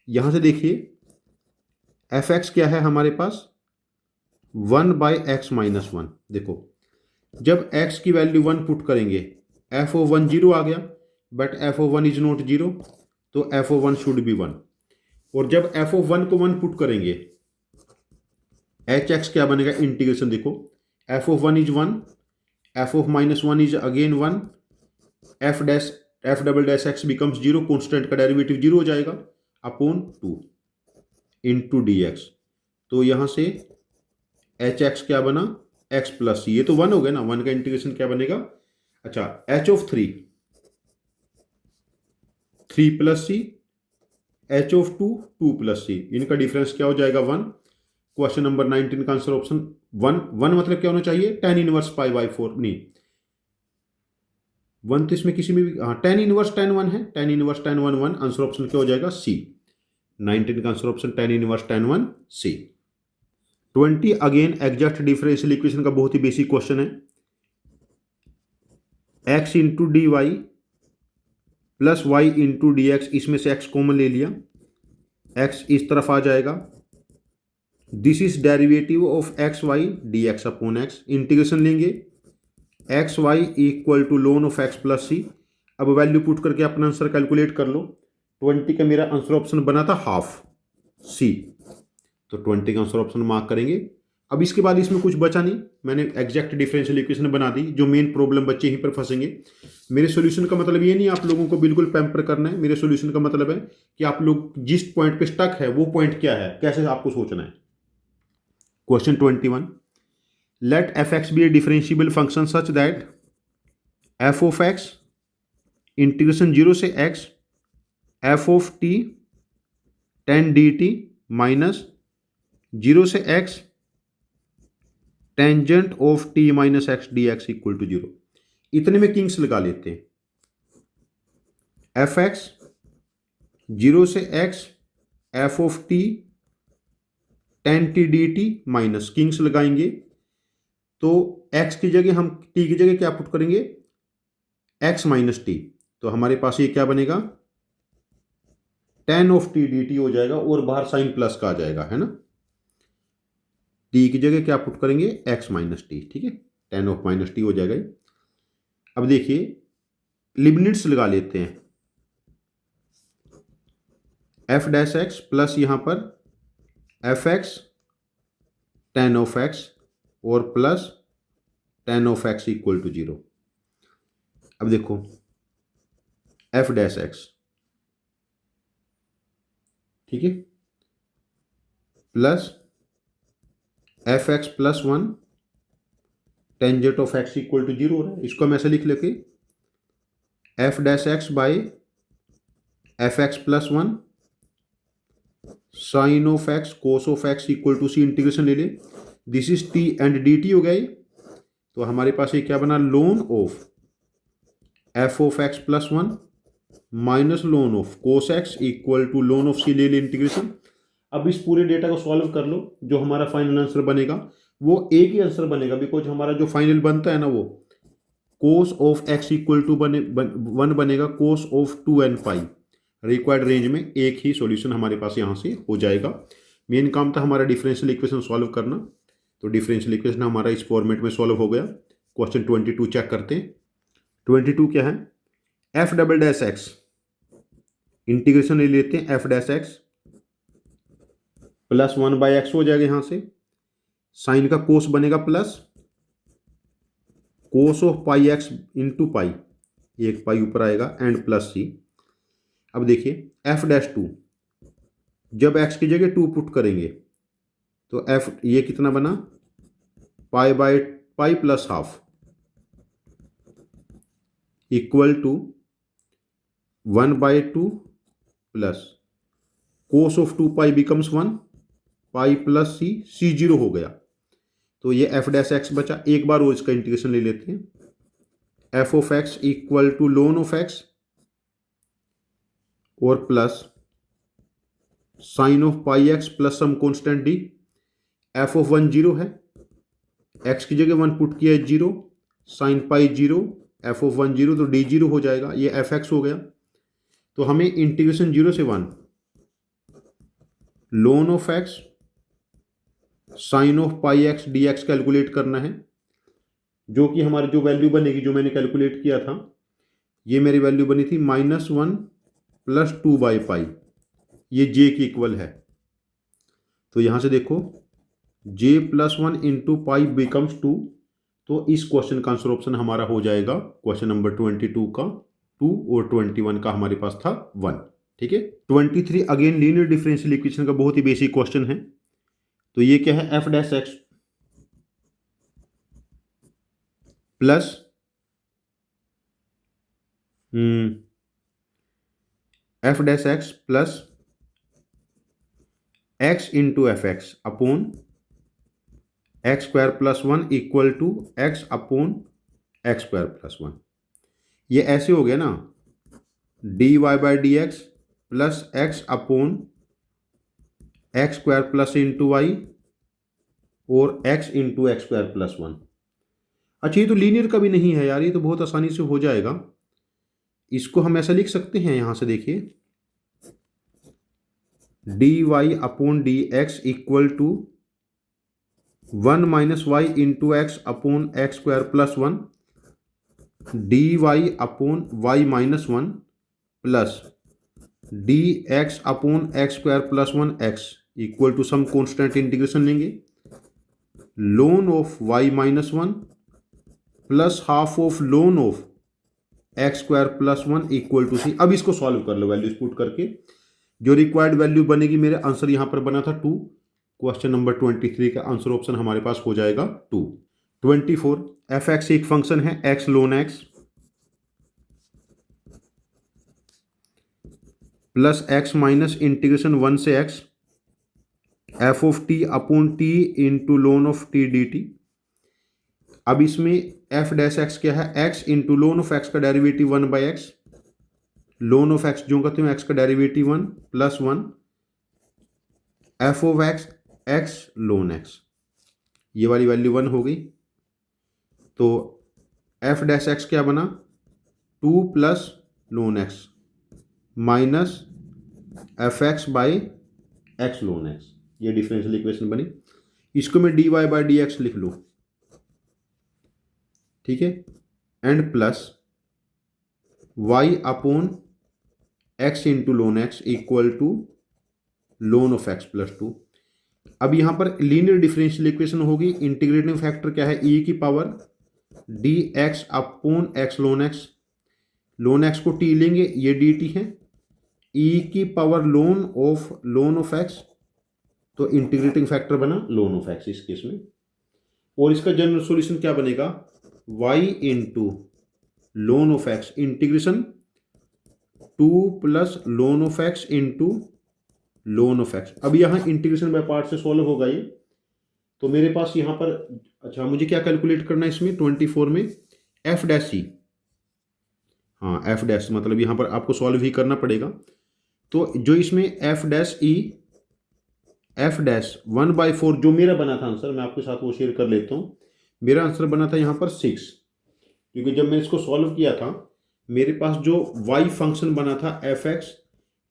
यहां से देखिए एफ एक्स क्या है हमारे पास 1 बाई एक्स माइनस 1। देखो जब एक्स की वैल्यू 1 पुट करेंगे, एफ ओ 1 0 आ गया, but f of 1 is not 0, तो एफ ओ 1 शुड बी 1। और जब एफ ओ 1 को 1 पुट करेंगे, एच एक्स क्या बनेगा, इंटीग्रेशन देखो, F of 1 is 1, f of minus 1 is again 1, F double dash x becomes 0, constant का डेरिवेटिव 0 हो जाएगा, अपॉन 2 इंटू डी एक्स। तो यहाँ से एच एक्स क्या बना एक्स प्लस सी, ये तो 1 हो गया ना, 1 का इंटीग्रेशन क्या बनेगा, अच्छा h of 3 plus c, h of 2 plus c, इनका डिफरेंस क्या हो जाएगा 1। क्वेश्चन नंबर 19 का आंसर ऑप्शन 1। 1 मतलब क्या होना चाहिए, tan इनवर्स पाई बाई 4, नहीं 1 तो इसमें किसी में भी, हाँ tan इनवर्स tan 1 है, tan inverse tan 1 1, answer option क्या हो जाएगा सी। 19 का answer option tan inverse tan 1 C. 20 again exact differential equation का बहुत ही बेसिक क्वेश्चन है। x into d y plus y into D x, इसमें से x कॉमन ले लिया, x इस तरफ आ जाएगा, this is derivative of x Y d x upon x, integration लेंगे x y equal to ln of x plus सी। अब वैल्यू पुट करके अपना आंसर कैलकुलेट कर लो। 20 का मेरा आंसर ऑप्शन बना था हाफ सी, तो 20 का आंसर ऑप्शन मार्क करेंगे। अब इसके बाद इसमें कुछ बचा नहीं, मैंने एग्जैक्ट डिफरेंशियल इक्वेशन बना दी, जो मेन प्रॉब्लम बच्चे यहीं पर फंसेंगे। मेरे सॉल्यूशन का मतलब ये नहीं आप लोगों को बिल्कुल पैम्पर करना है, मेरे सॉल्यूशन का मतलब है कि आप लोग जिस पॉइंट पे स्टक है वो पॉइंट क्या है, कैसे आपको सोचना है। Question 21, let f x be a differentiable function such that f of x integration 0 से x f of t tan d t minus 0 से x tangent of t minus x d x equal to 0। इतने में Kings लगा लेते हैं, F x 0 से x f of t ten T d t minus, Kings लगाएंगे तो x की जगह हम t की जगह क्या पुट करेंगे, x माइनस टी, तो हमारे पास ये क्या बनेगा ten of t d t हो जाएगा, और बाहर साइन प्लस का आ जाएगा, है ना। t की जगह क्या पुट करेंगे x माइनस टी, ठीक है, टेन ऑफ माइनस टी हो जाएगा। अब देखिए लिबनिट्स लगा लेते हैं, एफ डैश एक्स प्लस यहां पर f x tan of x और plus tan of x equal to 0। अब देखो एफ डैश एक्स, ठीक है, plus f x plus 1 tangent of x equal to 0 हो रहा है, इसको हम ऐसे लिख लेते f dash x by f x plus 1 sine of x cos of x equal to c, integration ले ले, this is t and d t हो गया ये, तो हमारे पास ये क्या बना ln of f of x plus 1 minus ln of cos x equal to ln of c, ले ले इंटीग्रेशन। अब इस पूरे डेटा को सॉल्व कर लो, जो हमारा फाइनल आंसर बनेगा वो एक ही आंसर बनेगा, बिकॉज हमारा जो फाइनल बनता है ना वो cos of x equal to 1 बनेगा cos of 2n pi, required range में एक ही सॉल्यूशन हमारे पास यहाँ से हो जाएगा। मेन काम था हमारा डिफरेंशियल इक्वेशन सॉल्व करना, तो डिफरेंशियल इक्वेशन हमारा इस फॉर्मेट में सॉल्व हो गया। क्वेश्चन 22 चेक करते हैं। 22 क्या है, F double dash x, integration ले लेते हैं F dash x plus 1 by x हो जाएगा, यहां से साइन का कोस बनेगा plus cos of pi x into pi, एक पाई ऊपर आएगा एंड प्लस सी। अब देखिए एफ डैश 2, जब एक्स की जगह 2 पुट करेंगे तो एफ ये कितना बना pi by pi plus half equal to 1/2 plus cos of 2 pi becomes 1 pi plus c, c 0 हो गया, तो ये एफ डैश एक्स बचा। एक बार वो इसका इंटीग्रेशन ले लेते हैं, f of x equal to ln of x और plus sine of pi x plus some constant d, f of 1 0 है, एक्स की जगह 1 पुट किया है 0, साइन पाई 0, एफ ऑफ 1 0, तो डी 0 हो जाएगा, ये एफ एक्स हो गया। तो हमें इंटीग्रेशन 0 से 1 ln of x sine of pi x d x calculate करना है, जो कि हमारी जो वैल्यू बनेगी, जो मैंने कैलकुलेट किया था, ये मेरी वैल्यू बनी थी -1 प्लस 2 बाई पाई, ये जे की इक्वल है। तो यहां से देखो j plus 1 into pi becomes 2, तो इस क्वेश्चन का आंसर ऑप्शन हमारा हो जाएगा क्वेश्चन नंबर 22 का 2 और 21 का हमारे पास था 1, ठीक है। 23 अगेन लीनियर डिफरेंशियल इक्वेशन का बहुत ही बेसिक क्वेश्चन है। तो ये क्या है, f dash x plus f dash x plus x into f x upon x square plus one equal to x upon x square plus one. ये ऐसे हो गया ना, d Y by D x plus x upon x square plus into y और x into x square plus one. अच्छा, ये तो linear का भी नहीं है यार, ये तो बहुत आसानी से हो जाएगा। इसको हम ऐसा लिख सकते हैं, यहां से देखिए, d Y upon D x equal to one minus y into x upon x square plus one, d Y upon y minus one plus d x upon x square plus one x equal to some constant integration लेंगे, ln of y minus one plus half of ln of x square plus one equal to c. अब इसको solve कर लो values put करके, जो required value बनेगी, मेरे answer यहां पर बना था 2, क्वेश्चन नंबर 23 का आंसर ऑप्शन हमारे पास हो जाएगा 2। 24, एफ एक्स एक फंक्शन है x ln x plus x minus integration 1 से x f of t upon t into ln of t d t. अब इसमें एफ डैश एक्स क्या है, x into ln of x का derivative 1 by x, ln of x जो कहते हैं x का derivative 1 plus 1 f of x x ln x, ये वाली वैल्यू 1 हो गई। तो एफ डैश एक्स क्या बना, 2 प्लस ln x minus f x by x ln x, ये डिफरेंशियल इक्वेशन बनी। इसको मैं d Y by D x लिख लूँ, ठीक है, and plus Y upon x into ln x equal to ln of x plus 2। अब यहां पर लीनियर डिफरेंशियल इक्वेशन होगी, इंटीग्रेटिंग फैक्टर क्या है, ई की power d x upon x ln x को टी लेंगे, ये डी टी है, ई की पावर ln ऑफ एक्स, तो इंटीग्रेटिंग फैक्टर बना ln ऑफ एक्स इस केस में। और इसका जनरल सॉल्यूशन क्या बनेगा, y into ln of x integration 2 प्लस ln of x into ln of x. अब यहाँ इंटीग्रेशन बाय पार्ट से सॉल्व होगा ये, तो मेरे पास यहाँ पर, अच्छा मुझे क्या कैलकुलेट करना है इसमें 24 में, एफ डैश सी, हाँ एफ डैश, मतलब यहाँ पर आपको सॉल्व ही करना पड़ेगा। तो जो इसमें f dash E F dash 1/4 जो मेरा बना था आंसर, मैं आपके साथ वो शेयर कर लेता हूँ। मेरा आंसर बना था यहाँ पर 6, क्योंकि जब मैंने इसको सॉल्व किया था मेरे पास जो y फंक्शन बना था F x,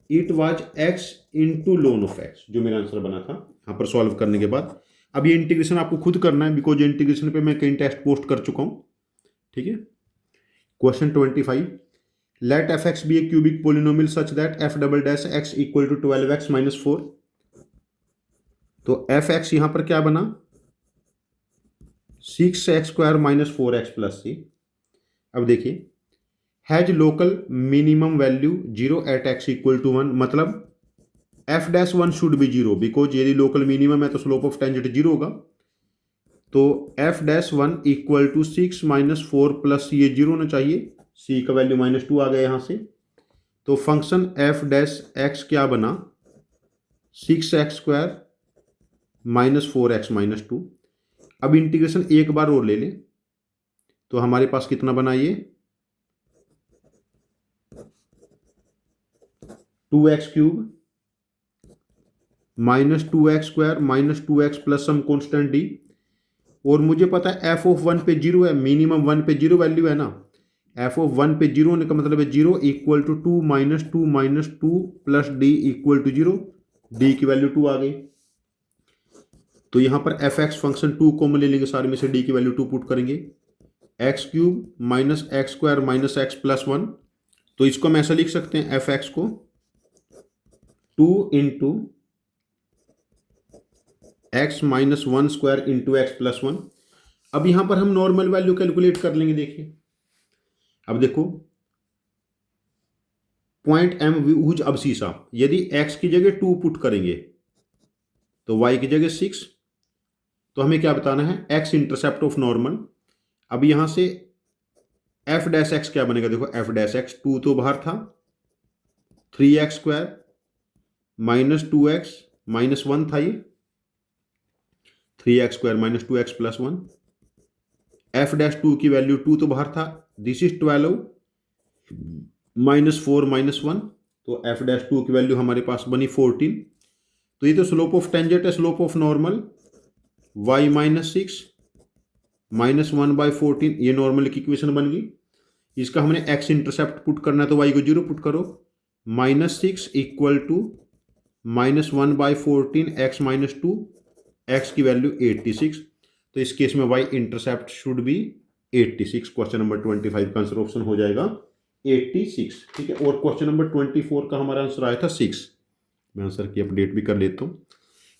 it was x into ln of x, जो मेरा आंसर बना था यहाँ पर सॉल्व करने के बाद। अब ये इंटीग्रेशन आपको खुद करना है, बिकॉज इंटीग्रेशन पे मैं कई टेस्ट पोस्ट कर चुका हूँ, ठीक है। Question 25, let f x be a cubic polynomial such that f double dash x equal to 12x minus 4। तो एफ एक्स यहां पर क्या बना, 6x square minus 4x plus सी। अब देखिए, has local minimum value 0 at x equal to 1, मतलब f dash 1 should be 0, because यदि local minimum है तो स्लोप ऑफ टेंजेंट 0 होगा। तो f dash 1 equal to 6 minus 4 plus ये 0 होना चाहिए, सी का वैल्यू -2 आ गया यहां से। तो फंक्शन एफ डैश एक्स क्या बना, 6x square minus 4x minus 2। अब इंटीग्रेशन एक बार और ले लें, तो हमारे पास कितना बना ये, 2x cube minus 2x square minus 2x plus some constant D. और मुझे पता है एफ ऑफ 1 पे 0 है, मिनिमम 1 पे 0 वैल्यू है ना, एफ ऑफ 1 पे 0 होने का मतलब है 0 equal to 2 minus 2 plus D equal to 0, D की वैल्यू 2 आ गई। तो यहां पर एफ एक्स फंक्शन 2 कॉमन ले लेंगे, सारे में से डी की वैल्यू 2 पुट करेंगे, x cube minus x square minus x plus 1। तो इसको हम ऐसा लिख सकते हैं, एफ एक्स को 2 into x minus 1 square into x plus 1। अब यहां पर हम नॉर्मल वैल्यू कैलकुलेट कर लेंगे। देखिए, अब देखो, पॉइंट एम हुज अबसीसा, यदि x की जगह 2 पुट करेंगे तो y की जगह 6, तो हमें क्या बताना है, x इंटरसेप्ट ऑफ नॉर्मल। अब यहाँ से एफ डैश एक्स क्या बनेगा, देखो एफ डैश एक्स 2 तो बाहर था, 3x² -2x -1 था, ये 3x² -2x + 1। एफ डैश 2 की वैल्यू 2 तो बाहर था, दिस इज 12 -4 -1, तो एफ डैश 2 की वैल्यू हमारे पास बनी 14। तो ये तो स्लोप ऑफ टेंजेंट है, स्लोप ऑफ नॉर्मल y -6 -1/14, ये नॉर्मल की इक्वेशन बन गई। इसका हमने x इंटरसेप्ट पुट करना है, तो y को 0 पुट करो, -6 = -1/14 x -2, x की वैल्यू 86, तो इस केस में y intercept should be 86। Question number 25 का आंसर ऑप्शन हो जाएगा 86, ठीक है। और क्वेश्चन नंबर 24 का हमारा आंसर आया था 6। मैं आंसर की अपडेट भी कर लेता हूँ।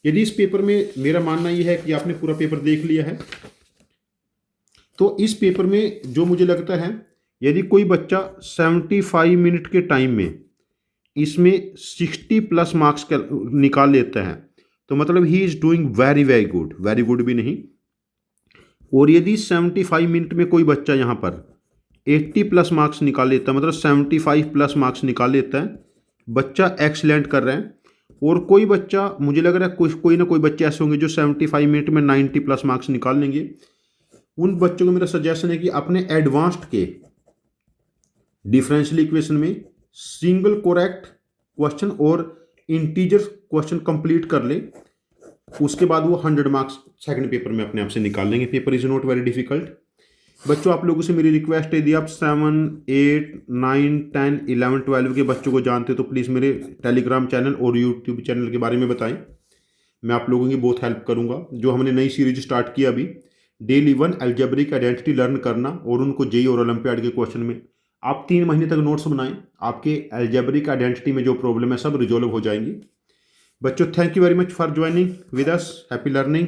यदि इस पेपर में, मेरा मानना यह है कि आपने पूरा पेपर देख लिया है, तो इस पेपर में जो मुझे लगता है, यदि कोई बच्चा 75 मिनट के टाइम में इसमें 60+ मार्क्स निकाल लेता है, तो मतलब he is doing very very good, very good भी नहीं। और यदि 75 मिनट में कोई बच्चा यहाँ पर 80+ मार्क्स निकाल लेता है, मतलब 75+ मार्क्स निकाल लेता है, बच्चा एक्सीलेंट कर रहा है। और कोई बच्चा, मुझे लग रहा है कोई ना कोई बच्चे ऐसे होंगे जो 75 मिनट में 90+ मार्क्स निकाल लेंगे। उन बच्चों को मेरा सजेशन है कि अपने एडवांस्ड के डिफरेंशियल इक्वेशन में सिंगल करेक्ट क्वेश्चन और इंटीजर क्वेश्चन कंप्लीट कर ले, उसके बाद वो 100 मार्क्स सेकंड पेपर में अपने आप से निकाल लेंगे। Paper is not very difficult. बच्चों, आप लोगों से मेरी रिक्वेस्ट है, यदि आप 7, 8, 9, 10, 11, 12 के बच्चों को जानते हो तो प्लीज़ मेरे टेलीग्राम चैनल और यूट्यूब चैनल के बारे में बताएं। मैं आप लोगों की बहुत हेल्प करूंगा। जो हमने नई सीरीज स्टार्ट किया अभी, डेली 1 अलजेब्रिक आइडेंटिटी लर्न करना, और उनको जेईई और ओलंपियाड के क्वेश्चन में आप 3 महीने तक नोट्स बनाएं, आपके अलजेब्रिक आइडेंटिटी में जो प्रॉब्लम है सब रिजॉल्व हो जाएंगी। बच्चों, thank you very much for joining with us. Happy learning.